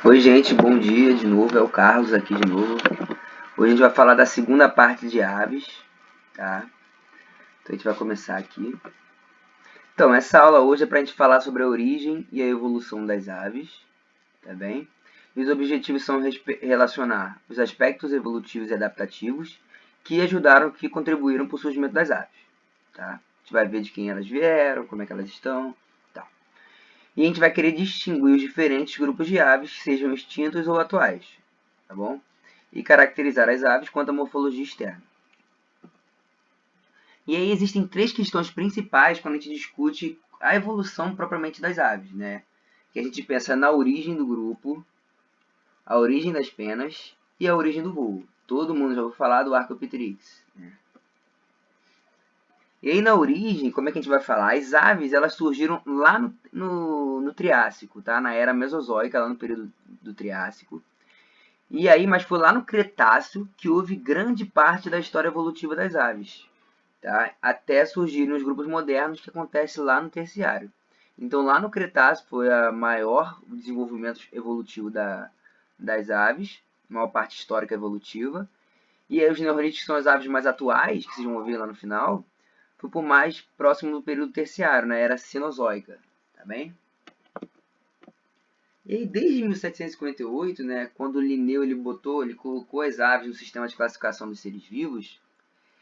Oi, gente, bom dia de novo. É o Carlos aqui de novo. Hoje a gente vai falar da segunda parte de aves, tá? Então a gente vai começar aqui. Então, essa aula hoje é para a gente falar sobre a origem e a evolução das aves, tá bem? E os objetivos são relacionar os aspectos evolutivos e adaptativos que contribuíram para o surgimento das aves, tá? A gente vai ver de quem elas vieram, como é que elas estão, tá? E a gente vai querer distinguir os diferentes grupos de aves, sejam extintos ou atuais, tá bom? E caracterizar as aves quanto à morfologia externa. E aí existem três questões principais quando a gente discute a evolução propriamente das aves, né? Que a gente pensa na origem do grupo, a origem das penas e a origem do voo. Todo mundo já ouviu falar do Archaeopteryx, né? E aí na origem, como é que a gente vai falar? As aves, elas surgiram lá no Triássico, tá? Na era Mesozoica, lá no período do Triássico. E aí, mas foi lá no Cretáceo que houve grande parte da história evolutiva das aves, tá? Até surgirem os grupos modernos que acontece lá no Terciário. Então lá no Cretáceo foi o maior desenvolvimento evolutivo das aves, maior parte histórica evolutiva. E aí os neolíticos são as aves mais atuais, que vocês vão ver lá no final, foi por mais próximo do período terciário, na era Cenozoica, tá bem? E aí, desde 1758, né, quando Linneu ele colocou as aves no sistema de classificação dos seres vivos,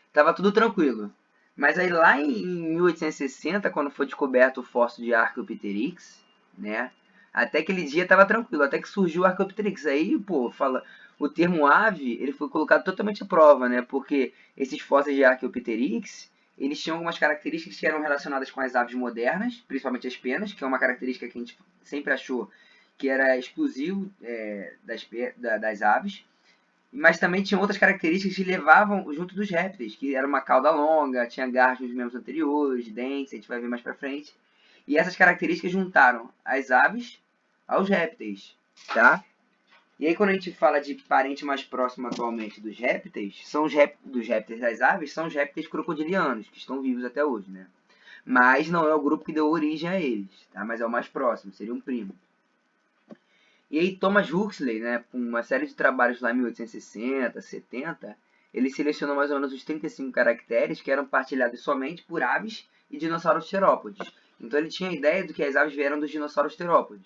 estava tudo tranquilo. Mas aí lá em 1860, quando foi descoberto o fóssil de Archaeopteryx, né, até aquele dia estava tranquilo, até que surgiu o Archaeopteryx. Aí, pô, o termo ave, ele foi colocado totalmente à prova, né, porque esses fósseis de Archaeopteryx, eles tinham algumas características que eram relacionadas com as aves modernas, principalmente as penas, que é uma característica que a gente sempre achou que era exclusivo das aves, mas também tinha outras características que levavam junto dos répteis, que era uma cauda longa, tinha garras nos membros anteriores, dentes, a gente vai ver mais pra frente. E essas características juntaram as aves aos répteis, tá? E aí quando a gente fala de parente mais próximo atualmente dos répteis, dos répteis das aves, são os répteis crocodilianos, que estão vivos até hoje, né? Mas não é o grupo que deu origem a eles, tá? Mas é o mais próximo, seria um primo. E aí Thomas Huxley, né, com uma série de trabalhos lá em 1860, 70, ele selecionou mais ou menos os 35 caracteres que eram partilhados somente por aves e dinossauros terópodes. Então ele tinha a ideia de que as aves vieram dos dinossauros terópodes.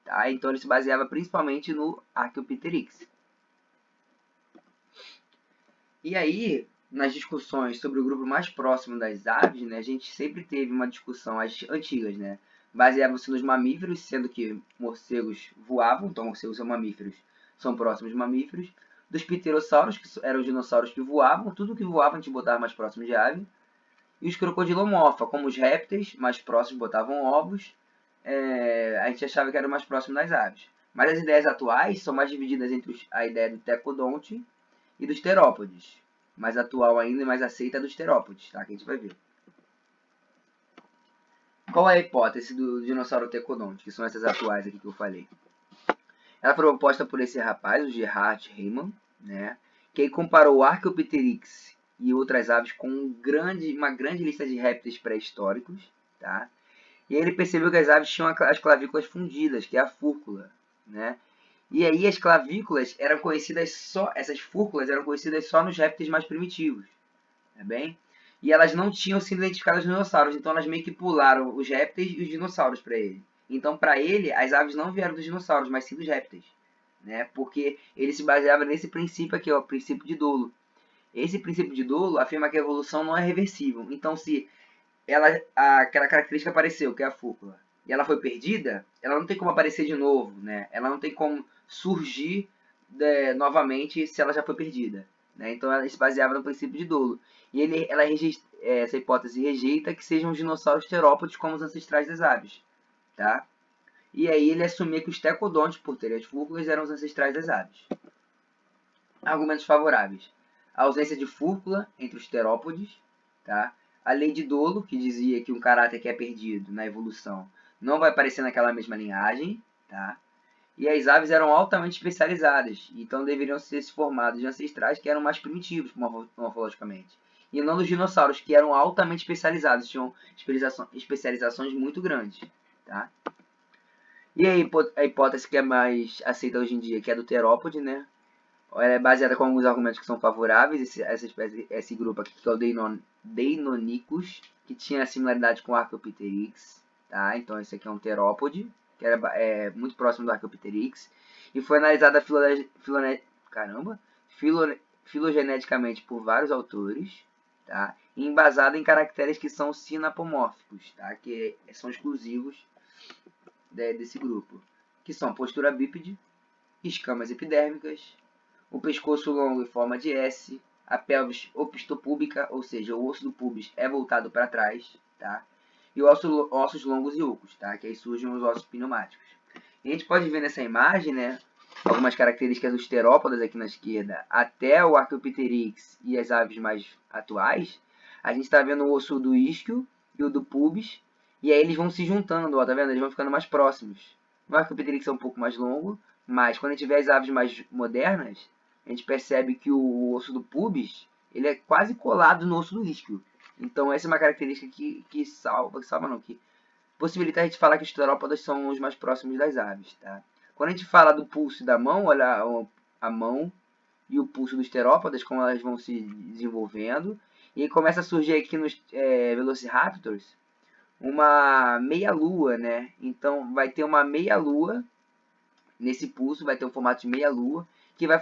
Tá? Então ele se baseava principalmente no Archaeopteryx. E aí, nas discussões sobre o grupo mais próximo das aves, né, a gente sempre teve uma discussão, as antigas, né? Baseavam-se nos mamíferos, sendo que morcegos voavam, então morcegos são mamíferos, são próximos de mamíferos. Dos pterossauros, que eram os dinossauros que voavam, tudo que voava a gente botava mais próximo de ave. E os crocodilomorfa, como os répteis, mais próximos botavam ovos, a gente achava que era mais próximo das aves. Mas as ideias atuais são mais divididas entre a ideia do tecodonte e dos terópodes. Mais atual ainda e mais aceita é dos terópodes, tá? Que a gente vai ver. Qual é a hipótese do dinossauro tecodonte, que são essas atuais aqui que eu falei? Ela foi proposta por esse rapaz, o Gerhard Riemann, né? Que aí comparou o Archaeopteryx e outras aves com uma grande lista de répteis pré-históricos, tá? E aí ele percebeu que as aves tinham as clavículas fundidas, que é a fúrcula, né? E aí as clavículas eram conhecidas só, essas fúrculas eram conhecidas só nos répteis mais primitivos, tá bem? E elas não tinham sido identificadas nos dinossauros, então elas meio que pularam os répteis e os dinossauros para ele. Então, para ele, as aves não vieram dos dinossauros, mas sim dos répteis, né? Porque ele se baseava nesse princípio aqui, ó, o princípio de Dolo. Esse princípio de Dolo afirma que a evolução não é reversível. Então, se aquela característica apareceu, que é a fúcula, e ela foi perdida, ela não tem como aparecer de novo, né? Ela não tem como surgir novamente se ela já foi perdida, né? Então ela se baseava no princípio de Dolo. E essa hipótese rejeita que sejam os dinossauros terópodes como os ancestrais das aves, tá? E aí ele assumia que os tecodontes, por terem as fúrculas, eram os ancestrais das aves. Argumentos favoráveis: a ausência de fúrcula entre os terópodes, tá? A lei de Dolo, que dizia que um caráter que é perdido na evolução não vai aparecer naquela mesma linhagem, tá? E as aves eram altamente especializadas, então deveriam ser formadas de ancestrais que eram mais primitivos morfologicamente. E não dos dinossauros, que eram altamente especializados, tinham especializações muito grandes, tá? E a hipótese que é mais aceita hoje em dia, que é do terópode, né? Ela é baseada com alguns argumentos que são favoráveis. Essa espécie, esse grupo aqui, que é o Deinonychus, que tinha similaridade com o Archaeopteryx, tá? Então esse aqui é um terópode, que era muito próximo do Archaeopteryx, e foi analisada caramba, filogeneticamente por vários autores, tá? E embasada em caracteres que são sinapomórficos, tá? Que são exclusivos desse grupo, que são postura bípede, escamas epidérmicas, o pescoço longo em forma de S, a pelvis opistopúbica, ou seja, o osso do pubis é voltado para trás, tá? E ossos longos e ocos, tá? Que aí surgem os ossos pneumáticos. E a gente pode ver nessa imagem, né, algumas características dos terópodas aqui na esquerda, até o Archaeopteryx e as aves mais atuais. A gente está vendo o osso do isquio e o do pubis, e aí eles vão se juntando, ó, tá vendo? Eles vão ficando mais próximos. O Archaeopteryx é um pouco mais longo, mas quando a gente vê as aves mais modernas, a gente percebe que o osso do pubis ele é quase colado no osso do isquio. Então essa é uma característica que possibilita a gente falar que os terópodas são os mais próximos das aves, tá? Quando a gente fala do pulso e da mão, olha a mão e o pulso dos terópodas, como elas vão se desenvolvendo, e aí começa a surgir aqui nos Velociraptors uma meia-lua, né? Então vai ter uma meia-lua nesse pulso, vai ter um formato de meia-lua, que vai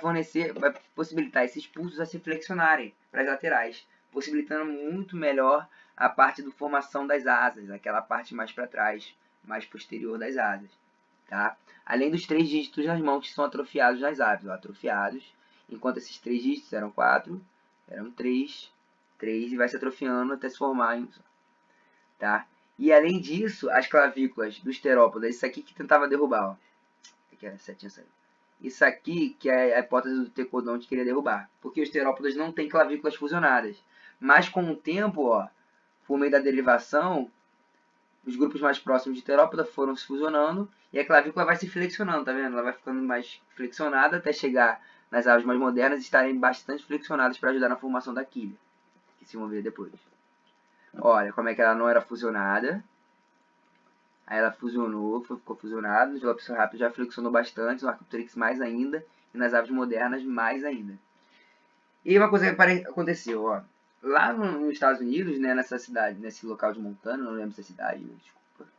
possibilitar esses pulsos a se flexionarem para as laterais, possibilitando muito melhor a parte da formação das asas, aquela parte mais para trás, mais posterior das asas, tá? Além dos 3 dígitos nas mãos que são atrofiados nas aves, ó, atrofiados, enquanto esses 3 dígitos eram 4, eram 3 e vai se atrofiando até se formar em um só, tá? E além disso, as clavículas dos terópodas, isso aqui que tentava derrubar, ó, aqui a setinha saiu. Isso aqui que é a hipótese do Tecodonte queria derrubar, porque os terópodas não têm clavículas fusionadas. Mas com o tempo, ó, por meio da derivação, os grupos mais próximos de terópoda foram se fusionando e a clavícula vai se flexionando, tá vendo? Ela vai ficando mais flexionada até chegar nas aves mais modernas e estarem bastante flexionadas para ajudar na formação da quilha, que se vão ver depois. Olha como é que ela não era fusionada. Aí ela fusionou, ficou fusionada, nos Velociraptor já flexionou bastante, no Archaeopteryx mais ainda, e nas aves modernas mais ainda. E uma coisa que aconteceu, ó, lá nos Estados Unidos, né, nessa cidade, nesse local de Montana, não lembro se é cidade, né, desculpa,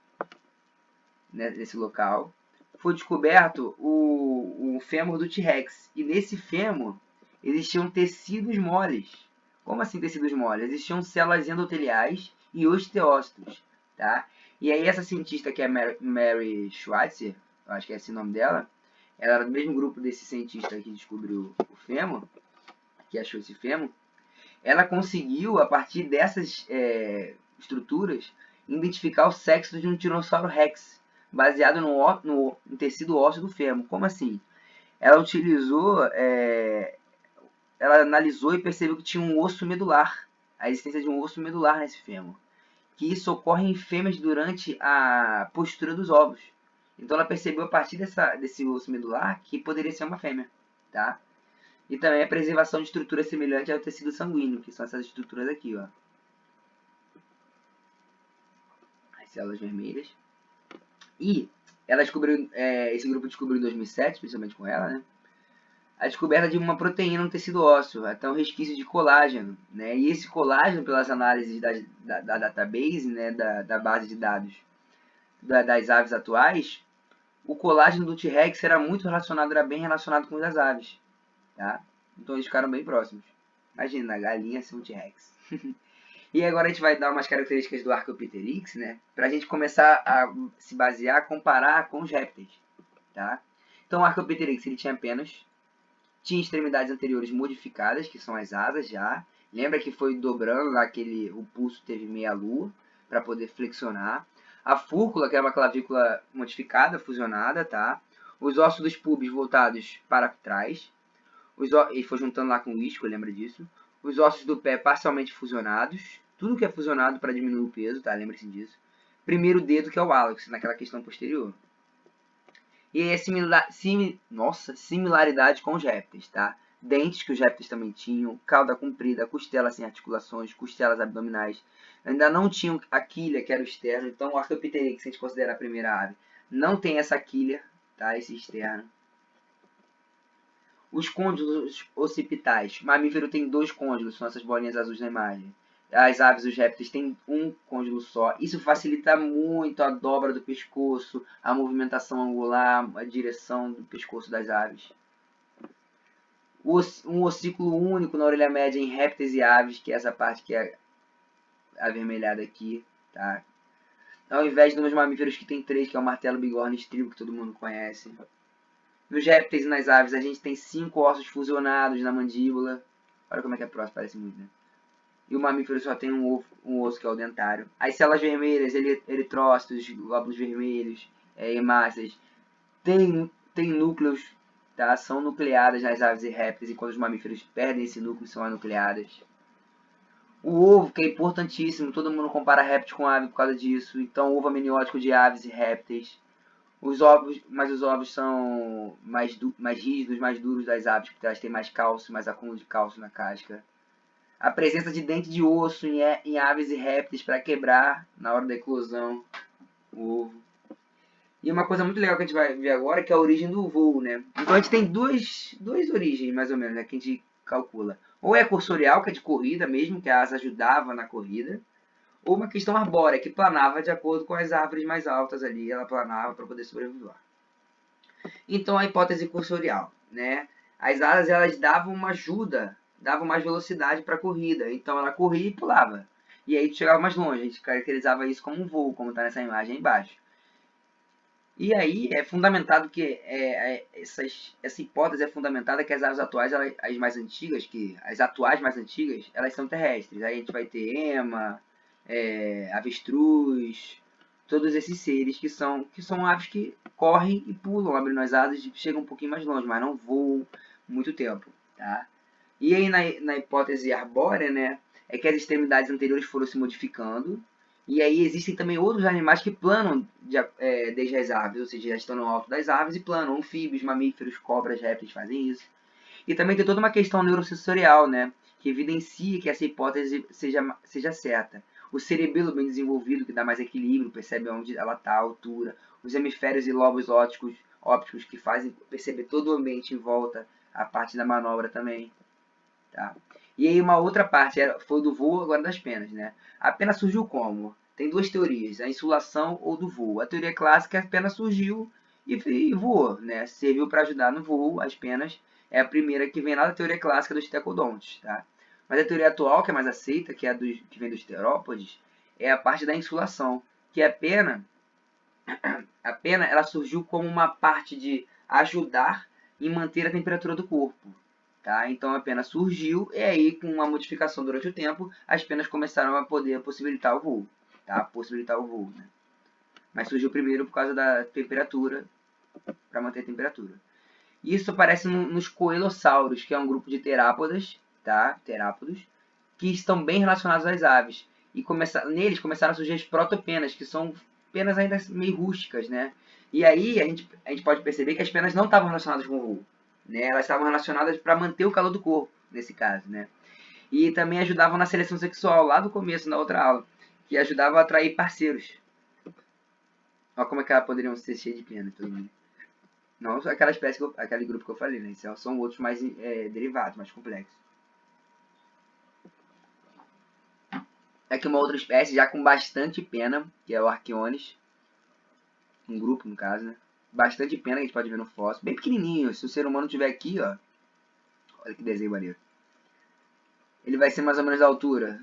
né, nesse local, foi descoberto o fêmur do T-Rex. E nesse fêmur existiam tecidos moles. Como assim tecidos moles? Existiam células endoteliais e osteócitos, tá? E aí essa cientista que é Mary Schweitzer, eu acho que é esse o nome dela, ela era do mesmo grupo desse cientista que descobriu o fêmur, que achou esse fêmur, ela conseguiu, a partir dessas estruturas, identificar o sexo de um Tiranossauro Rex, baseado no tecido ósseo do fêmur. Como assim? Ela utilizou, ela analisou e percebeu que tinha um osso medular, a existência de um osso medular nesse fêmur, que isso ocorre em fêmeas durante a postura dos ovos. Então ela percebeu a partir desse osso medular que poderia ser uma fêmea, tá? E também a preservação de estruturas semelhantes ao tecido sanguíneo, que são essas estruturas aqui, ó. As células vermelhas. E ela descobriu, esse grupo descobriu em 2007, principalmente com ela, né? A descoberta de uma proteína no tecido ósseo, até um resquício de colágeno, né? E esse colágeno, pelas análises da database, né, da base de dados das aves atuais, o colágeno do T-Rex era muito relacionado, era bem relacionado com o das aves, tá? Então eles ficaram bem próximos. Imagina, a galinha ser um T-Rex. E agora a gente vai dar umas características do Archaeopteryx, né? Para a gente começar a se basear, comparar com os répteis, tá? Então o Archaeopteryx ele tinha penas, tinha extremidades anteriores modificadas, que são as asas já. Lembra que foi dobrando lá o pulso teve meia lua para poder flexionar. A fúrcula, que é uma clavícula modificada, fusionada, tá? Os ossos dos pubis voltados para trás. E foi juntando lá com o isco, lembra disso. Os ossos do pé parcialmente fusionados. Tudo que é fusionado para diminuir o peso, tá? Lembre-se disso. Primeiro dedo, que é o hálux, naquela questão posterior. E aí similaridade com os répteis, tá? Dentes, que os répteis também tinham, cauda comprida, costela sem articulações, costelas abdominais. Ainda não tinham a quilha, que era o externo. Então, o Archaeopteryx, se a gente considerar a primeira ave, não tem essa quilha, tá? Esse externo. Os côndilos occipitais. Mamífero tem 2 côndilos, são essas bolinhas azuis na imagem. As aves e os répteis têm um côndilo só. Isso facilita muito a dobra do pescoço, a movimentação angular, a direção do pescoço das aves. Um ossículo único na orelha média em répteis e aves, que é essa parte que é avermelhada aqui, tá? Ao invés de nos mamíferos que tem 3, que é o martelo, bigorna e estribo, que todo mundo conhece. Nos répteis e nas aves, a gente tem 5 ossos fusionados na mandíbula. Olha como é que é próximo, parece muito, né? E o mamífero só tem um osso, que é o dentário. As células vermelhas, eritrócitos, glóbulos vermelhos, hemácias, tem núcleos, tá? São nucleadas nas aves e répteis, e quando os mamíferos perdem esse núcleo, são anucleadas. O ovo, que é importantíssimo, todo mundo compara réptil com ave por causa disso. Então, o ovo amniótico de aves e répteis. Os ovos são mais rígidos, mais duros das aves, porque elas têm mais cálcio, mais acúmulo de cálcio na casca. A presença de dente de osso em aves e répteis para quebrar na hora da eclosão o ovo. E uma coisa muito legal que a gente vai ver agora, que é a origem do voo, né? Então a gente tem duas origens, mais ou menos, né, que a gente calcula. Ou é cursorial, que é de corrida mesmo, que a asa ajudava na corrida. Ou uma questão arbórea, que planava de acordo com as árvores mais altas ali, ela planava para poder sobreviver. Então a hipótese cursorial, né? As asas elas davam uma ajuda, davam mais velocidade para a corrida, então ela corria e pulava. E aí tu chegava mais longe, a gente caracterizava isso como um voo, como está nessa imagem aí embaixo. E aí é fundamentado que essa hipótese é fundamentada que as aves atuais, as mais antigas, as atuais mais antigas, elas são terrestres. Aí a gente vai ter ema, avestruz, todos esses seres que são aves que correm e pulam, abrindo as asas e chegam um pouquinho mais longe, mas não voam muito tempo, tá? E aí na hipótese arbórea, né, é que as extremidades anteriores foram se modificando, e aí existem também outros animais que planam desde as árvores, ou seja, já estão no alto das árvores e planam. Anfíbios, mamíferos, cobras, répteis fazem isso. E também tem toda uma questão neurosensorial, né, que evidencia que essa hipótese seja certa. O cerebelo bem desenvolvido, que dá mais equilíbrio, percebe onde ela está, a altura. Os hemisférios e lobos ópticos que fazem perceber todo o ambiente em volta, a parte da manobra também. Tá? E aí uma outra parte foi do voo, agora das penas, né? A pena surgiu como? Tem 2 teorias, a insulação ou do voo. A teoria clássica é que a pena surgiu e voou, né? Serviu para ajudar no voo, as penas. É a primeira que vem lá da teoria clássica dos tecodontes, tá? Mas a teoria atual, que é mais aceita, que é que vem dos terópodes, é a parte da insulação, que a pena ela surgiu como uma parte de ajudar em manter a temperatura do corpo. Tá? Então a pena surgiu e aí com uma modificação durante o tempo as penas começaram a poder possibilitar o voo, tá? Possibilitar o voo, né? Mas surgiu primeiro por causa da temperatura, para manter a temperatura. Isso aparece nos coelossauros, que é um grupo de terápodas, tá? Terápodos, que estão bem relacionados às aves. E neles começaram a surgir as protopenas, que são penas ainda meio rústicas, né? E aí a gente pode perceber que as penas não estavam relacionadas com o voo. Né? Elas estavam relacionadas para manter o calor do corpo, nesse caso, né? E também ajudavam na seleção sexual, lá do começo, na outra aula, que ajudavam a atrair parceiros. Olha como é que elas poderiam ser cheias de pena, todo mundo. Não aquela espécie, aquele grupo que eu falei, né? São outros mais derivados, mais complexos. Aqui uma outra espécie, já com bastante pena, que é o Archeones. Um grupo, no caso, né? Bastante pena que a gente pode ver no fóssil. Bem pequenininho. Se o ser humano tiver aqui, ó. Olha que desenho maneiro. Ele vai ser mais ou menos da altura,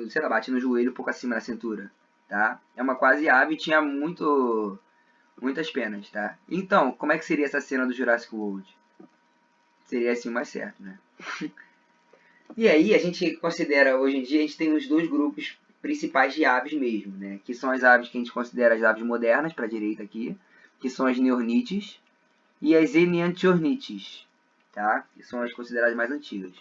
sei lá, bate no joelho um pouco acima da cintura, tá? É uma quase ave e tinha muitas penas, tá? Então, como é que seria essa cena do Jurassic World? Seria assim o mais certo, né? E aí a gente considera, hoje em dia, a gente tem os 2 grupos principais de aves mesmo, né? Que são as aves que a gente considera as aves modernas, para a direita aqui, que são as neornites, e as hemiantiornites, tá? Que são as consideradas mais antigas.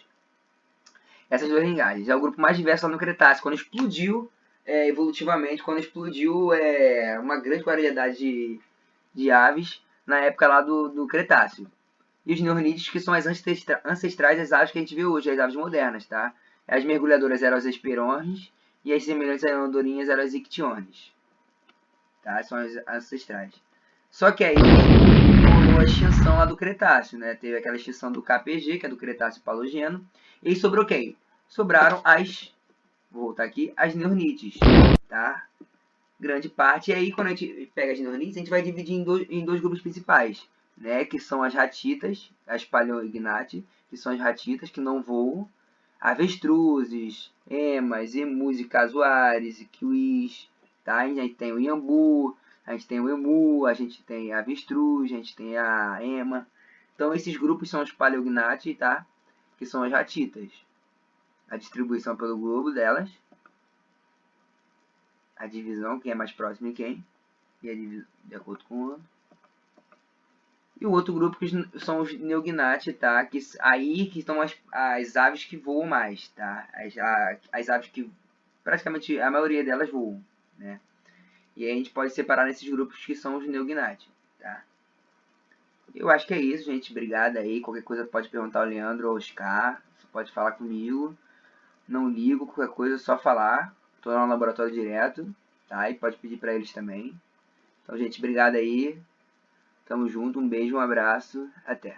Essas 2 linhagens. É o grupo mais diverso lá no Cretáceo, quando explodiu evolutivamente, quando explodiu uma grande variedade de aves na época lá do Cretáceo. E os neornídeos, que são as ancestrais das aves que a gente vê hoje, as aves modernas, tá? As mergulhadoras eram as esperornis e as semelhantes a andorinhas eram as ictiones. Tá? São as ancestrais. Só que aí rolou a extinção lá do Cretáceo, né? Teve aquela extinção do KPG, que é do Cretáceo Palogeno. E sobrou quem? Sobraram as, vou voltar aqui, as neornites, tá? Grande parte. E aí, quando a gente pega as neornites, a gente vai dividir em dois grupos principais, né? Que são as ratitas, as paleoignate, que são as ratitas que não voam, avestruzes, emas, emus e casuares, e kiwis, tá? A gente tem o iambu, a gente tem o emu, a gente tem a avestruz, a gente tem a ema. Então, esses grupos são os paleognate, tá? Que são as ratitas. A distribuição pelo globo delas, a divisão, quem é mais próximo de quem, e a divisão de acordo com o ano. E o outro grupo que são os neognate, tá? Que aí que estão as aves que voam mais, tá? As aves que praticamente a maioria delas voam, né? E aí a gente pode separar nesses grupos que são os neognate, tá? Eu acho que é isso, gente. Obrigado aí. Qualquer coisa pode perguntar ao Leandro ou ao Oscar. Você pode falar comigo. Não ligo, qualquer coisa é só falar. Tô lá no laboratório direto, tá? E pode pedir para eles também. Então, gente, obrigado aí. Tamo junto. Um beijo, um abraço. Até.